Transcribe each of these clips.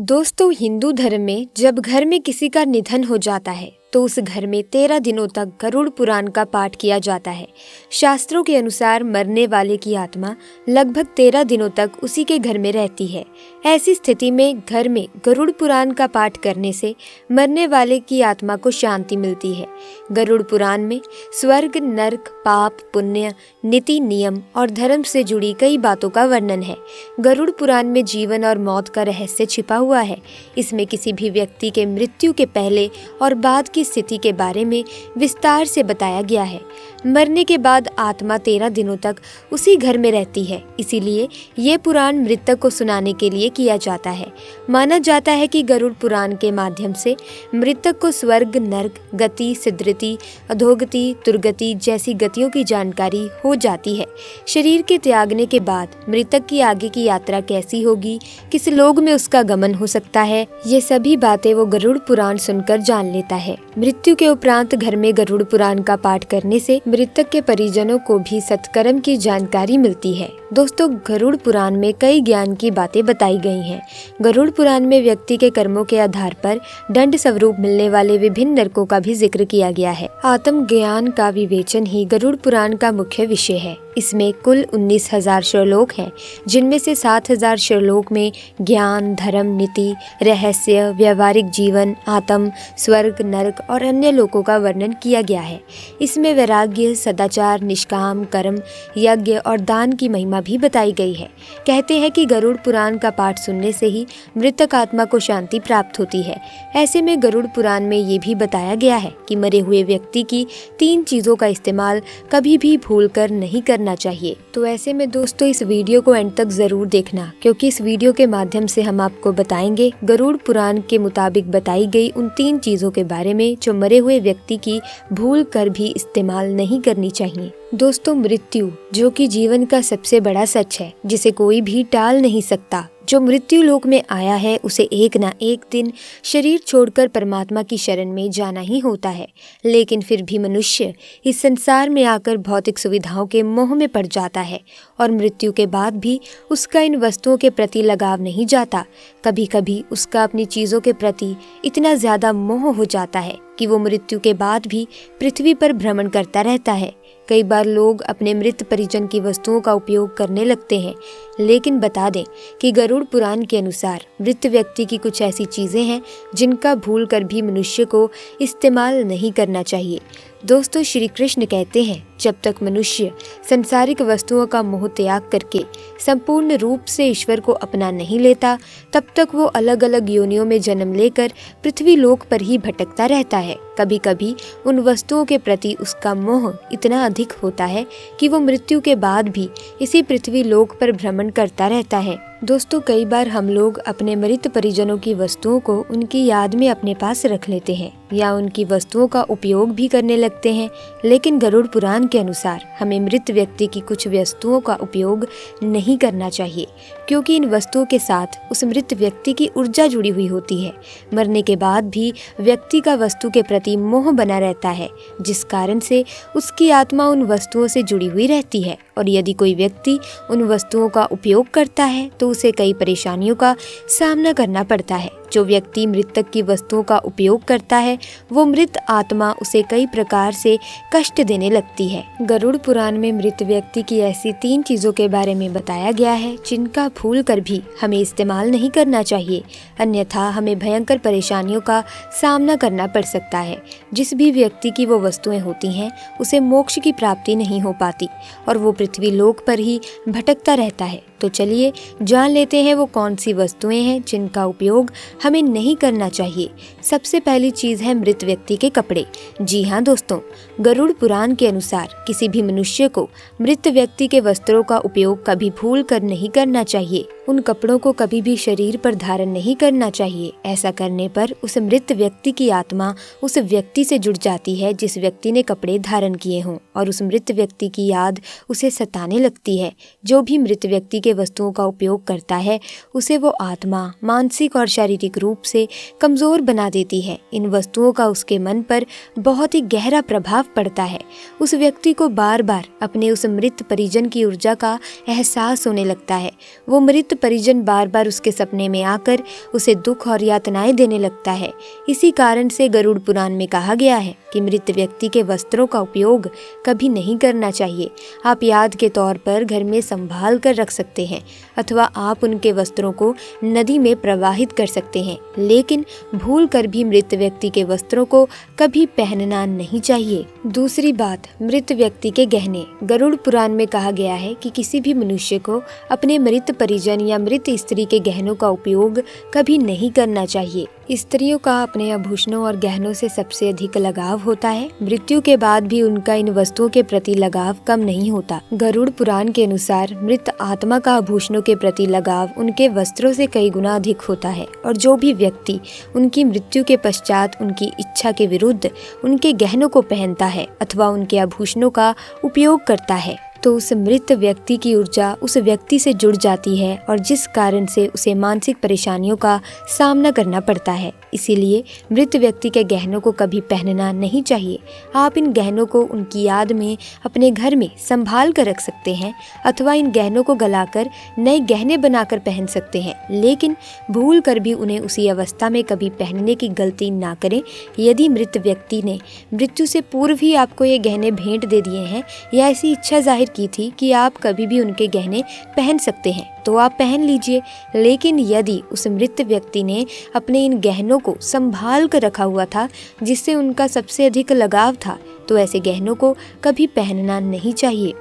दोस्तों, हिंदू धर्म में जब घर में किसी का निधन हो जाता है तो उस घर में 13 दिनों तक गरुड़ पुराण का पाठ किया जाता है। शास्त्रों के अनुसार मरने वाले की आत्मा लगभग 13 दिनों तक उसी के घर में रहती है। ऐसी स्थिति में घर में गरुड़ पुराण का पाठ करने से मरने वाले की आत्मा को शांति मिलती है। गरुड़ पुराण में स्वर्ग, नर्क, पाप, पुण्य, नीति, नियम और धर्म से जुड़ी कई बातों का वर्णन है। गरुड़ पुराण में जीवन और मौत का रहस्य छिपा हुआ है। इसमें किसी भी व्यक्ति के मृत्यु के पहले और बाद की स्थिति के बारे में विस्तार से बताया गया है। मरने के बाद आत्मा 13 दिनों तक उसी घर में रहती है, इसीलिए ये पुराण मृतक को सुनाने के लिए किया जाता है। माना जाता है कि गरुड़ पुराण के माध्यम से मृतक को स्वर्ग, नर्क, गति, सिद्धि, अधोगति, दुर्गति जैसी गतियों की जानकारी हो जाती है। शरीर के त्यागने के बाद मृतक की आगे की यात्रा कैसी होगी, किस लोक में उसका गमन हो सकता है, ये सभी बातें वो गरुड़ पुराण सुनकर जान लेता है। मृत्यु के उपरांत घर में गरुड़ पुराण का पाठ करने से मृतक के परिजनों को भी सत्कर्म की जानकारी मिलती है। दोस्तों, गरुड़ पुराण में कई ज्ञान की बातें बताई गई हैं। गरुड़ पुराण में व्यक्ति के कर्मों के आधार पर दंड स्वरूप मिलने वाले विभिन्न नरकों का भी जिक्र किया गया है। आत्म ज्ञान का विवेचन ही गरुड़ पुराण का मुख्य विषय है। इसमें कुल 19,000 श्लोक हैं, जिनमें से 7,000 श्लोक में ज्ञान, धर्म, नीति, रहस्य, व्यवहारिक जीवन, आत्म, स्वर्ग, नरक और अन्य लोकों का वर्णन किया गया है। इसमें वैराग्य, सदाचार, निष्काम कर्म, यज्ञ और दान की महिमा भी बताई गई है। कहते हैं कि गरुड़ पुराण का पाठ सुनने से ही मृतक आत्मा को शांति प्राप्त होती है। ऐसे में गरुड़ पुराण में ये भी बताया गया है कि मरे हुए व्यक्ति की 3 चीजों का इस्तेमाल कभी भी भूलकर नहीं करना चाहिए। तो ऐसे में दोस्तों, इस वीडियो को एंड तक जरूर देखना, क्योंकि इस वीडियो के माध्यम से हम आपको बताएंगे गरुड़ पुराण के मुताबिक बताई गई उन 3 चीजों के बारे में जो मरे हुए व्यक्ति की भूल कर भी इस्तेमाल नहीं करनी चाहिए। दोस्तों, मृत्यु जो कि जीवन का सबसे बड़ा सच है, जिसे कोई भी टाल नहीं सकता। जो मृत्यु लोक में आया है उसे एक ना एक दिन शरीर छोड़कर परमात्मा की शरण में जाना ही होता है। लेकिन फिर भी मनुष्य इस संसार में आकर भौतिक सुविधाओं के मोह में पड़ जाता है और मृत्यु के बाद भी उसका इन वस्तुओं के प्रति लगाव नहीं जाता। कभी कभी उसका अपनी चीजों के प्रति इतना ज्यादा मोह हो जाता है कि वो मृत्यु के बाद भी पृथ्वी पर भ्रमण करता रहता है। कई बार लोग अपने मृत परिजन की वस्तुओं का उपयोग करने लगते हैं, लेकिन बता दें कि गरुड़ पुराण के अनुसार मृत व्यक्ति की कुछ ऐसी चीजें हैं जिनका भूल कर भी मनुष्य को इस्तेमाल नहीं करना चाहिए। दोस्तों, श्री कृष्ण कहते हैं, जब तक मनुष्य संसारिक वस्तुओं का मोह त्याग करके संपूर्ण रूप से ईश्वर को अपना नहीं लेता, तब तक वो अलग अलग योनियों में जन्म लेकर पृथ्वी लोक पर ही भटकता रहता है। कभी कभी उन वस्तुओं के प्रति उसका मोह इतना अधिक होता है कि वो मृत्यु के बाद भी इसी पृथ्वी लोक पर भ्रमण करता रहता है। दोस्तों, कई बार हम लोग अपने मृत परिजनों की वस्तुओं को उनकी याद में अपने पास रख लेते हैं या उनकी वस्तुओं का उपयोग भी करने लगते हैं, लेकिन गरुड़ पुराण के अनुसार हमें मृत व्यक्ति की कुछ वस्तुओं का उपयोग नहीं करना चाहिए, क्योंकि इन वस्तुओं के साथ उस मृत व्यक्ति की ऊर्जा जुड़ी हुई होती है। मरने के बाद भी व्यक्ति का वस्तु के प्रति मोह बना रहता है, जिस कारण से उसकी आत्मा उन वस्तुओं से जुड़ी हुई रहती है और यदि कोई व्यक्ति उन वस्तुओं का उपयोग करता है तो उसे कई परेशानियों का सामना करना पड़ता है। जो व्यक्ति मृतक की वस्तुओं का उपयोग करता है वो मृत आत्मा उसे कई प्रकार से कष्ट देने लगती है। गरुड़ पुराण में मृत व्यक्ति की ऐसी 3 चीजों के बारे में बताया गया है जिनका भूल कर भी हमें इस्तेमाल नहीं करना चाहिए, अन्यथा हमें भयंकर परेशानियों का सामना करना पड़ सकता है। जिस भी व्यक्ति की वो वस्तुएं होती हैं उसे मोक्ष की प्राप्ति नहीं हो पाती और वो पृथ्वी लोक पर ही भटकता रहता है। तो चलिए जान लेते हैं वो कौन सी वस्तुएं हैं जिनका उपयोग हमें नहीं करना चाहिए। सबसे पहली चीज है मृत व्यक्ति के कपड़े। जी हाँ दोस्तों, गरुड़ पुराण के अनुसार किसी भी मनुष्य को मृत व्यक्ति के वस्त्रों का उपयोग कभी भूल कर नहीं करना चाहिए। उन कपड़ों को कभी भी शरीर पर धारण नहीं करना चाहिए। ऐसा करने पर उस मृत व्यक्ति की आत्मा उस व्यक्ति से जुड़ जाती है जिस व्यक्ति ने कपड़े धारण किए हों और उस मृत व्यक्ति की याद उसे सताने लगती है। जो भी मृत व्यक्ति के वस्तुओं का उपयोग करता है उसे वो आत्मा मानसिक और शारीरिक रूप से कमजोर बना देती है। इन वस्तुओं का उसके मन पर बहुत ही गहरा प्रभाव पड़ता है। उस व्यक्ति को बार बार अपने उस मृत परिजन की ऊर्जा का एहसास होने लगता है। वो मृत मृत परिजन बार बार उसके सपने में आकर उसे दुख और यातनाएं देने लगता है। इसी कारण से गरुड़ पुराण में कहा गया है कि मृत व्यक्ति के वस्त्रों का उपयोग कभी नहीं करना चाहिए। आप याद के तौर पर घर में संभाल कर रख सकते हैं अथवा आप उनके वस्त्रों को नदी में प्रवाहित कर सकते हैं, लेकिन भूल कर भी मृत व्यक्ति के वस्त्रों को कभी पहनना नहीं चाहिए। दूसरी बात, मृत व्यक्ति के गहने। गरुड़ पुराण में कहा गया है कि किसी भी मनुष्य को अपने मृत परिजन या मृत स्त्री के गहनों का उपयोग कभी नहीं करना चाहिए। स्त्रियों का अपने आभूषणों और गहनों से सबसे अधिक लगाव होता है। मृत्यु के बाद भी उनका इन वस्तुओं के प्रति लगाव कम नहीं होता। गरुड़ पुराण के अनुसार मृत आत्मा का आभूषणों के प्रति लगाव उनके वस्त्रों से कई गुना अधिक होता है, और जो भी व्यक्ति उनकी मृत्यु के पश्चात उनकी इच्छा के विरुद्ध उनके गहनों को पहनता है अथवा उनके आभूषणों का उपयोग करता है तो उस मृत व्यक्ति की ऊर्जा उस व्यक्ति से जुड़ जाती है और जिस कारण से उसे मानसिक परेशानियों का सामना करना पड़ता है। इसीलिए मृत व्यक्ति के गहनों को कभी पहनना नहीं चाहिए। आप इन गहनों को उनकी याद में अपने घर में संभाल कर रख सकते हैं अथवा इन गहनों को गलाकर नए गहने बनाकर पहन सकते हैं, लेकिन भूल कर भी उन्हें उसी अवस्था में कभी पहनने की गलती ना करें। यदि मृत व्यक्ति ने मृत्यु से पूर्व ही आपको ये गहने भेंट दे दिए हैं या ऐसी इच्छा जाहिर की थी कि आप कभी भी उनके गहने पहन सकते हैं तो आप पहन लीजिए, लेकिन यदि उस मृत व्यक्ति ने अपने इन गहनों को संभाल कर रखा हुआ था जिससे उनका सबसे अधिक लगाव था तो ऐसे गहनों को कभी पहनना नहीं चाहिए।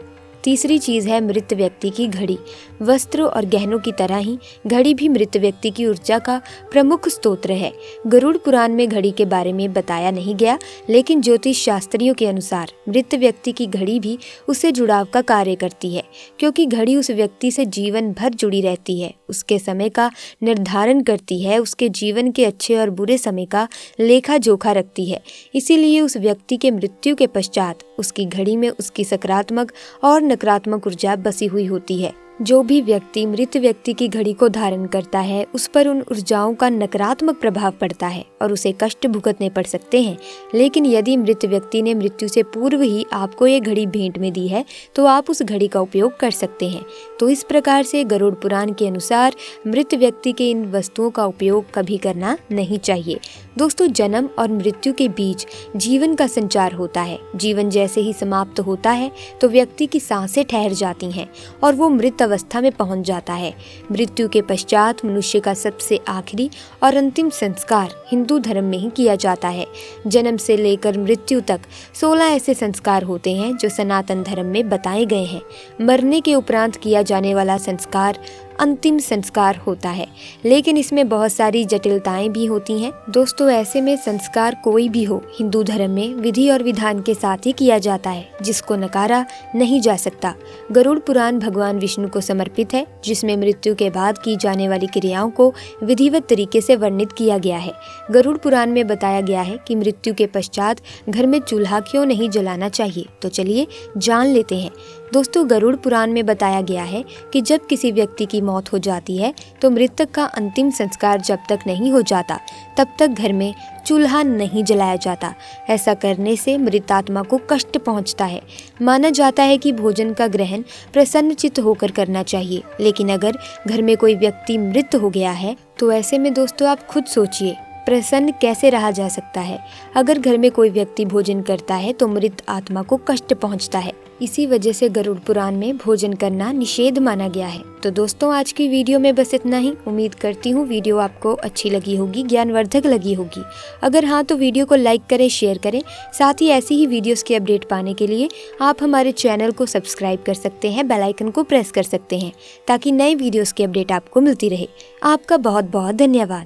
तीसरी चीज़ है मृत व्यक्ति की घड़ी। वस्त्र और गहनों की तरह ही घड़ी भी मृत व्यक्ति की ऊर्जा का प्रमुख स्रोत है। गरुड़ पुराण में घड़ी के बारे में बताया नहीं गया, लेकिन ज्योतिष शास्त्रियों के अनुसार मृत व्यक्ति की घड़ी भी उससे जुड़ाव का कार्य करती है, क्योंकि घड़ी उस व्यक्ति से जीवन भर जुड़ी रहती है, उसके समय का निर्धारण करती है, उसके जीवन के अच्छे और बुरे समय का लेखा जोखा रखती है। इसीलिए उस व्यक्ति के मृत्यु के पश्चात उसकी घड़ी में उसकी सकारात्मक और नकारात्मक ऊर्जा बसी हुई होती है। जो भी व्यक्ति मृत व्यक्ति की घड़ी को धारण करता है उस पर उन ऊर्जाओं का नकारात्मक प्रभाव पड़ता है और उसे कष्ट भुगतने पड़ सकते हैं। लेकिन यदि मृत व्यक्ति ने मृत्यु से पूर्व ही आपको ये घड़ी भेंट में दी है तो आप उस घड़ी का उपयोग कर सकते हैं। तो इस प्रकार से गरुड़ पुराण के अनुसार मृत व्यक्ति के इन वस्तुओं का उपयोग कभी करना नहीं चाहिए। दोस्तों, जन्म और मृत्यु के बीच जीवन का संचार होता है। जीवन जैसे ही समाप्त होता है तो व्यक्ति की सांसें ठहर जाती हैं और वो मृत अवस्था में पहुंच जाता है। मृत्यु के पश्चात मनुष्य का सबसे आखिरी और अंतिम संस्कार हिंदू धर्म में ही किया जाता है। जन्म से लेकर मृत्यु तक 16 ऐसे संस्कार होते हैं जो सनातन धर्म में बताए गए हैं। मरने के उपरांत किया जाने वाला संस्कार अंतिम संस्कार होता है, लेकिन इसमें बहुत सारी जटिलताएं भी होती हैं। दोस्तों, ऐसे में संस्कार कोई भी हो, हिंदू धर्म में विधि और विधान के साथ ही किया जाता है, जिसको नकारा नहीं जा सकता। गरुड़ पुराण भगवान विष्णु को समर्पित है, जिसमें मृत्यु के बाद की जाने वाली क्रियाओं को विधिवत तरीके से वर्णित किया गया है। गरुड़ पुराण में बताया गया है कि मृत्यु के पश्चात घर में चूल्हा क्यों नहीं जलाना चाहिए, तो चलिए जान लेते हैं। दोस्तों, गरुड़ पुराण में बताया गया है कि जब किसी व्यक्ति की मौत हो जाती है तो मृतक का अंतिम संस्कार जब तक नहीं हो जाता तब तक घर में चूल्हा नहीं जलाया जाता। ऐसा करने से मृत आत्मा को कष्ट पहुंचता है। माना जाता है कि भोजन का ग्रहण प्रसन्नचित्त होकर करना चाहिए, लेकिन अगर घर में कोई व्यक्ति मृत हो गया है तो ऐसे में दोस्तों आप खुद सोचिए, प्रसन्न कैसे रहा जा सकता है। अगर घर में कोई व्यक्ति भोजन करता है तो मृत आत्मा को कष्ट पहुंचता है। इसी वजह से गरुड़ पुराण में भोजन करना निषेध माना गया है। तो दोस्तों, आज की वीडियो में बस इतना ही। उम्मीद करती हूँ वीडियो आपको अच्छी लगी होगी, ज्ञानवर्धक लगी होगी। अगर हाँ तो वीडियो को लाइक करें, शेयर करें। साथ ही ऐसी ही वीडियोस की अपडेट पाने के लिए आप हमारे चैनल को सब्सक्राइब कर सकते हैं, बेल आइकन को प्रेस कर सकते हैं, ताकि नए वीडियोस की अपडेट आपको मिलती रहे। आपका बहुत बहुत धन्यवाद।